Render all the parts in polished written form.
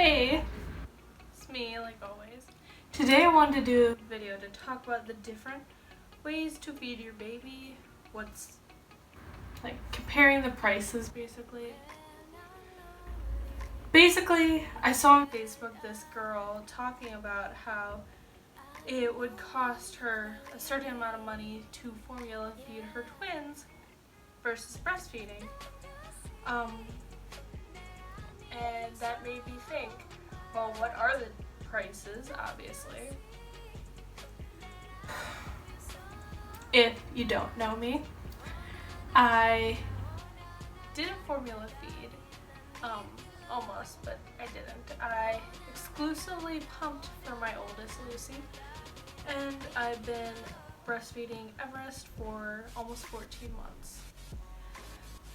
Hey! It's me, like always. Today I wanted to do a video to talk about the different ways to feed your baby. What's, like, comparing the prices, basically. I saw on Facebook this girl talking about how it would cost her a certain amount of money to formula feed her twins versus breastfeeding. And that made me think, well, what are the prices, obviously? If you don't know me, I didn't formula feed, almost, but I didn't. I exclusively pumped for my oldest, Lucy, and I've been breastfeeding Everest for almost 14 months.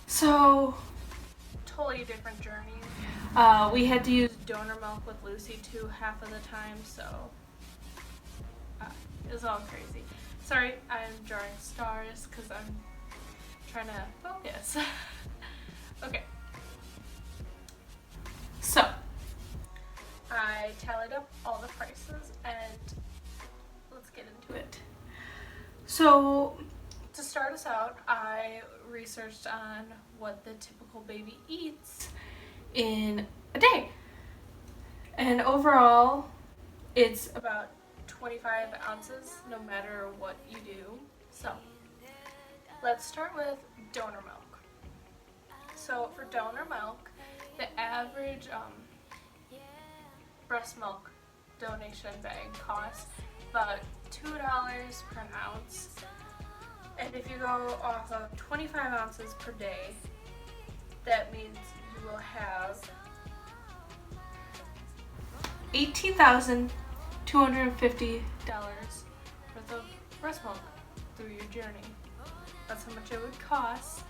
So, totally different journey. We had to use donor milk with Lucy too half of the time, so it was all crazy. Sorry, I'm drawing stars because I'm trying to focus. Okay. So, I tallied up all the prices and let's get into it. So, to start us out, I researched on what the typical baby eats in a day. And overall, it's about 25 ounces no matter what you do. So, let's start with donor milk. So, for donor milk, the average breast milk donation bag costs about $2 per ounce. And if you go off of 25 ounces per day, that means you will have $18,250 worth of breast milk through your journey. That's how much it would cost,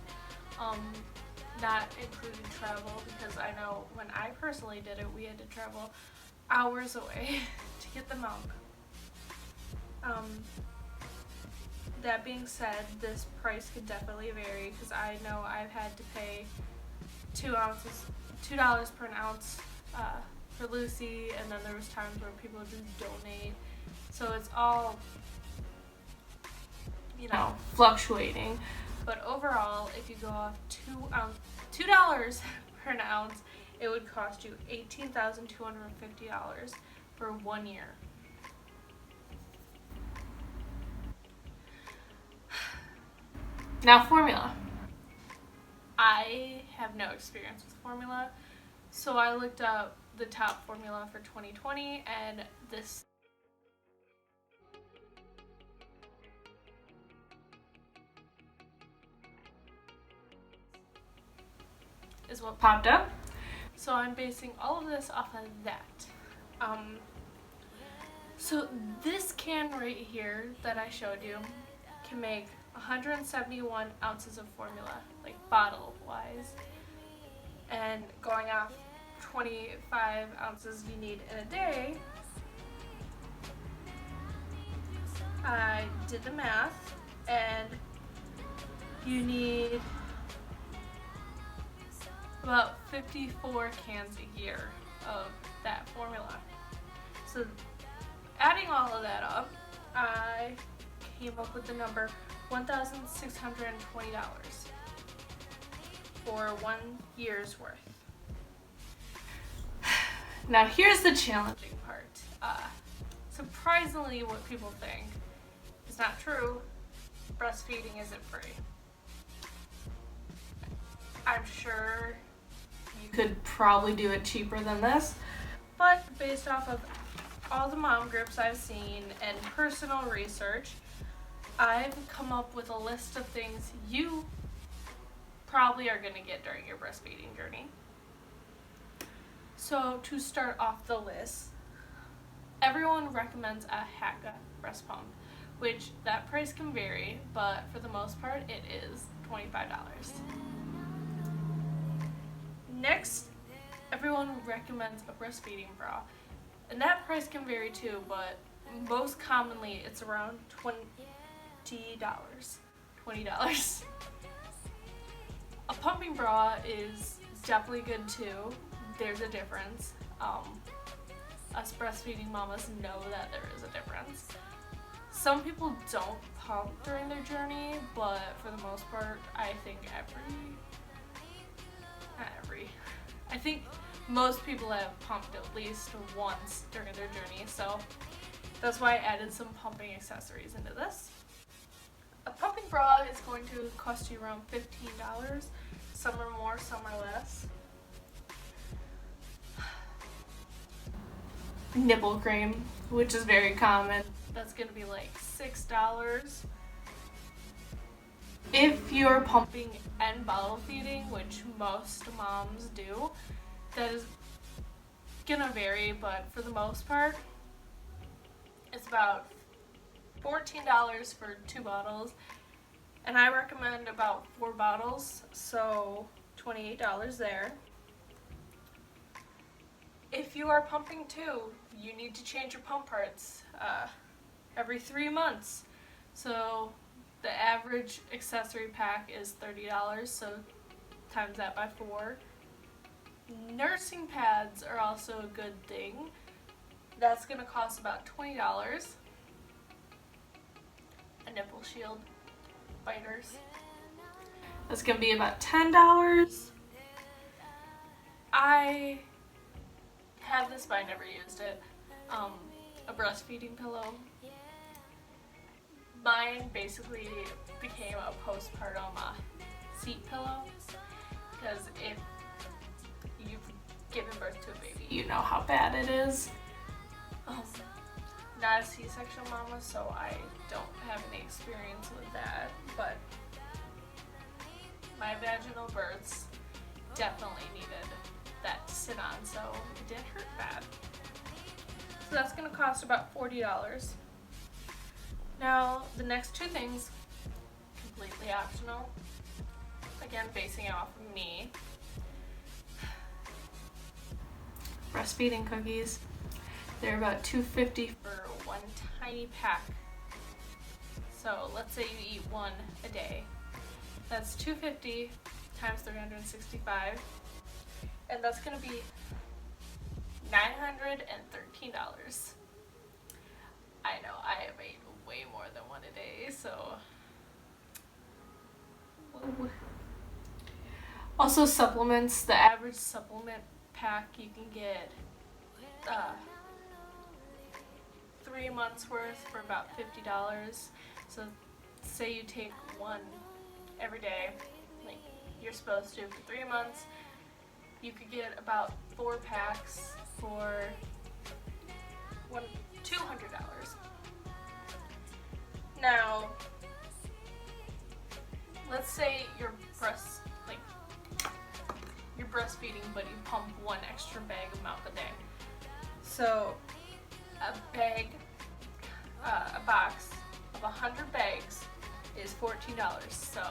not including travel, because I know when I personally did it, we had to travel hours away to get the milk. That being said, this price could definitely vary because I know I've had to pay $2 per ounce for Lucy, and then there was times where people just donate. So it's all, fluctuating. But overall, if you go off $2 per ounce, it would cost you $18,250 for 1 year. Now, formula. I have no experience with formula, so I looked up the top formula for 2020, and this is what popped up. So I'm basing all of this off of that. So this can right here that I showed you can make 171 ounces of formula, like bottle wise, and going off 25 ounces you need in a day, I did the math, and you need about 54 cans a year of that formula. So adding all of that up, I came up with the number $1,620 for 1 year's worth. Now here's the challenging part. Surprisingly, what people think is not true. Breastfeeding isn't free. I'm sure you could probably do it cheaper than this, but based off of all the mom groups I've seen and personal research, I've come up with a list of things you probably are going to get during your breastfeeding journey. So to start off the list, everyone recommends a HACA breast pump, which that price can vary, but for the most part it is $25. Next, everyone recommends a breastfeeding bra, and that price can vary too, but most commonly it's around $20. A pumping bra is definitely good too, there's a difference. Us breastfeeding mamas know that there is a difference. Some people don't pump during their journey, but for the most part, I think I think most people have pumped at least once during their journey, so that's why I added some pumping accessories into this. A pumping bra is going to cost you around $15. Some are more, some are less. Nipple cream, which is very common. That's going to be like $6. If you're pumping and bottle feeding, which most moms do, that is gonna vary, but for the most part, it's about $14 for 2 bottles, and I recommend about 4 bottles, so $28 there. If you are pumping too, you need to change your pump parts every 3 months. So the average accessory pack is $30, so times that by 4. Nursing pads are also a good thing. That's going to cost about $20. A nipple shield, biters. That's going to be about $10. I have this, but I never used it. A breastfeeding pillow. Mine basically became a postpartum seat pillow, because if you've given birth to a baby, you know how bad it is. Not a C-section mama, so I don't have any experience with that, but my vaginal births definitely needed that to sit on, so it didn't hurt bad. So that's going to cost about $40. Now, the next 2 things, completely optional. Again, basing it off of me. Breastfeeding cookies. They're about $2.50 for 1 tiny pack. So let's say you eat 1 a day. That's $2.50 times 365, and that's going to be $913. I know, I have ate way more than 1 a day, so. Whoa. Also supplements, the average supplement pack you can get 3 months worth for about $50. So say you take 1 every day, like you're supposed to, for 3 months, you could get about 4 packs for $200. Now, let's say you're breastfeeding, but you pump 1 extra bag of milk a day. So a box of 100 bags is $14. So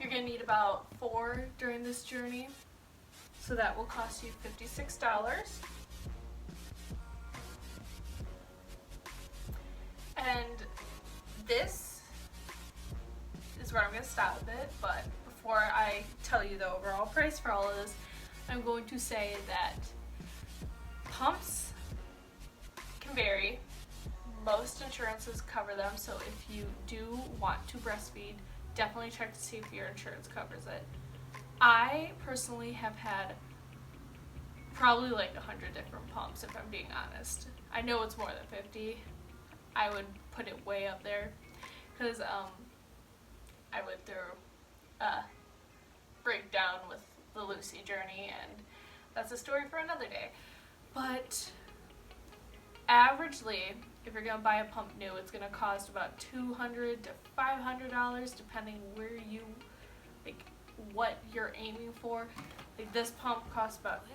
you're gonna need about 4 during this journey. So that will cost you $56. And this is where I'm going to stop a bit, but before I tell you the overall price for all of this, I'm going to say that pumps can vary. Most insurances cover them, so if you do want to breastfeed, definitely check to see if your insurance covers it. I personally have had probably like 100 different pumps, if I'm being honest. I know it's more than 50. I would put it way up there, because I went through a breakdown with the Lucy journey, and that's a story for another day. But averagely, if you're going to buy a pump new, it's going to cost about $200 to $500, depending where you, like, what you're aiming for. Like, this pump costs about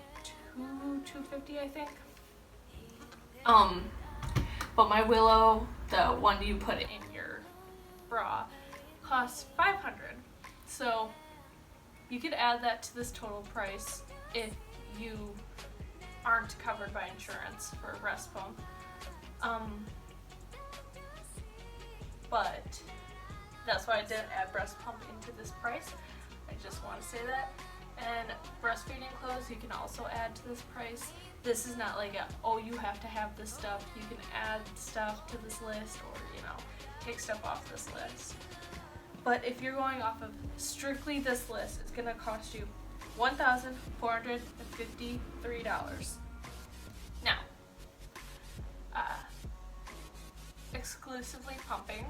$250, I think. But my Willow, the one you put in your bra, costs $500. So you could add that to this total price if you aren't covered by insurance for a breast pump. But that's why I didn't add breast pump into this price. I just want to say that. And breastfeeding clothes you can also add to this price. This is not like oh, you have to have this stuff. You can add stuff to this list, or take stuff off this list. But if you're going off of strictly this list, it's gonna cost you $1,453. Now, exclusively pumping,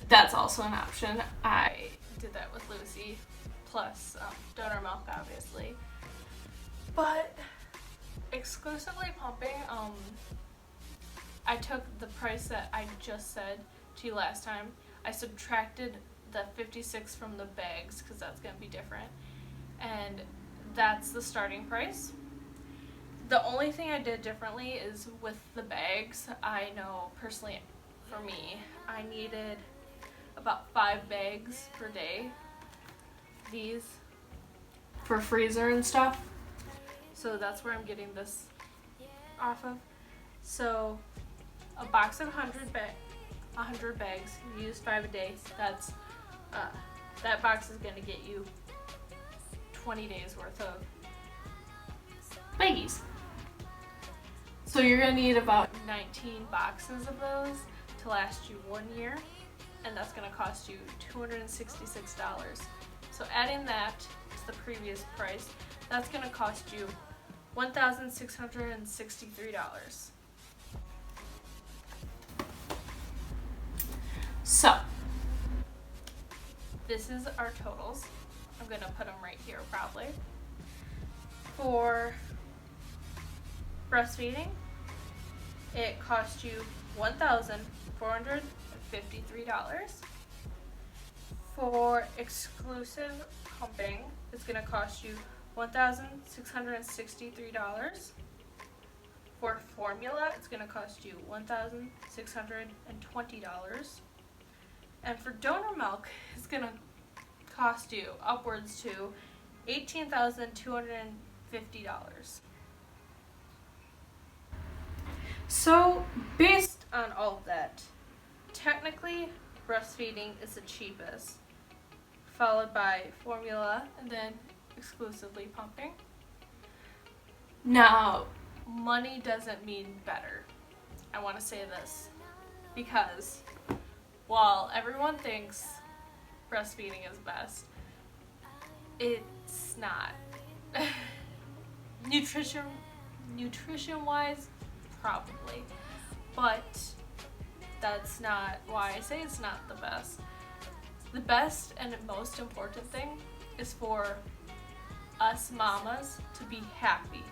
that's also an option. I did that with Lucy, plus donor milk, obviously. But exclusively pumping, I took the price that I just said to you last time. I subtracted the 56 from the bags because that's going to be different, and that's the starting price. The only thing I did differently is with the bags. I know personally for me, I needed about 5 bags per day, these for freezer and stuff, so that's where I'm getting this off of. So a box of 100 bags, you use 5 a day, that's that box is going to get you 20 days worth of baggies. So you're going to need about 19 boxes of those to last you 1 year, and that's going to cost you $266. So adding that to the previous price, that's going to cost you $1,663. So this is our totals. I'm going to put them right here probably. For breastfeeding, it cost you $1,453. For exclusive pumping, it's going to cost you $1,663. For formula, it's going to cost you $1,620. And for donor milk, it's going to cost you upwards to $18,250. So, based on all of that, technically, breastfeeding is the cheapest, followed by formula, and then exclusively pumping. Now, money doesn't mean better. I want to say this because while everyone thinks breastfeeding is best, it's not. Nutrition wise, probably, but that's not why I say it's not the best. The best and most important thing is for us mamas to be happy.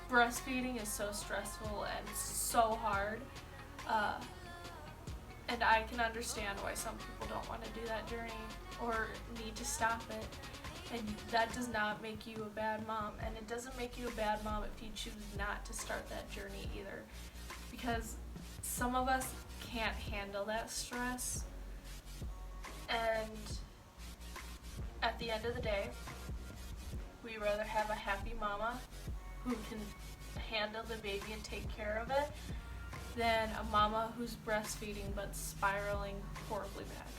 Breastfeeding is so stressful and so hard, and I can understand why some people don't want to do that journey or need to stop it. And that does not make you a bad mom, and it doesn't make you a bad mom if you choose not to start that journey either, because some of us can't handle that stress, and at the end of the day, we rather have a happy mama who can handle the baby and take care of it than a mama who's breastfeeding but spiraling horribly bad.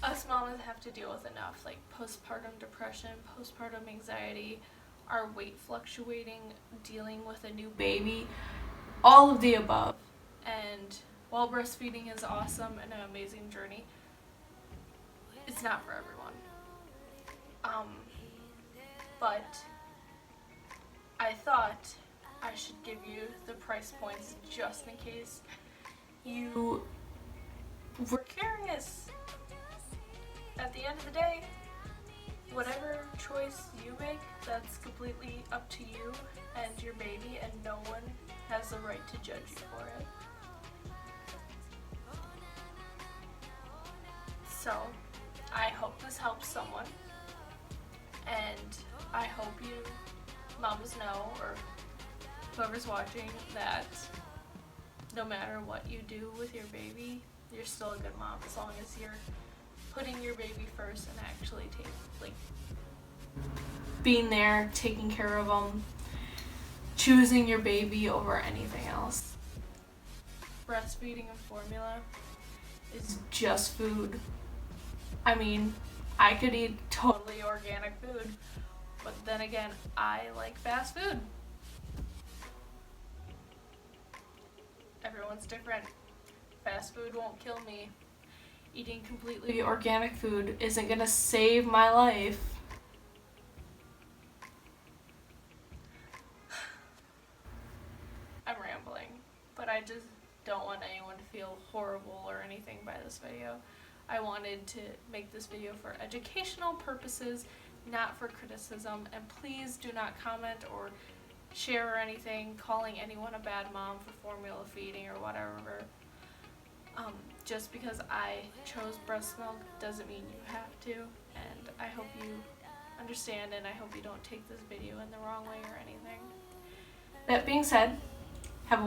Us mamas have to deal with enough, like postpartum depression, postpartum anxiety, our weight fluctuating, dealing with a new baby, all of the above. And while breastfeeding is awesome and an amazing journey, it's not for everyone. But I thought I should give you the price points just in case you were curious. At the end of the day, whatever choice you make, that's completely up to you and your baby, and no one has the right to judge you for it. So, I hope this helps someone, and I hope you moms know, or whoever's watching, that no matter what you do with your baby, you're still a good mom as long as you're putting your baby first and actually being there, taking care of them, choosing your baby over anything else. Breastfeeding and formula is just food. I mean, I could eat totally organic food, but then again, I like fast food. Everyone's different. Fast food won't kill me. Eating completely organic food isn't gonna save my life. I'm rambling, but I just don't want anyone to feel horrible or anything by this video. I wanted to make this video for educational purposes, not for criticism, and please do not comment or share or anything calling anyone a bad mom for formula feeding or whatever. Just because I chose breast milk doesn't mean you have to, and I hope you understand, and I hope you don't take this video in the wrong way or anything. That being said, have a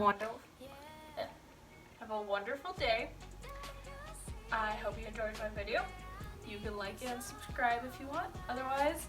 wonderful day. I hope you enjoyed my video. You can like it and subscribe if you want. Otherwise,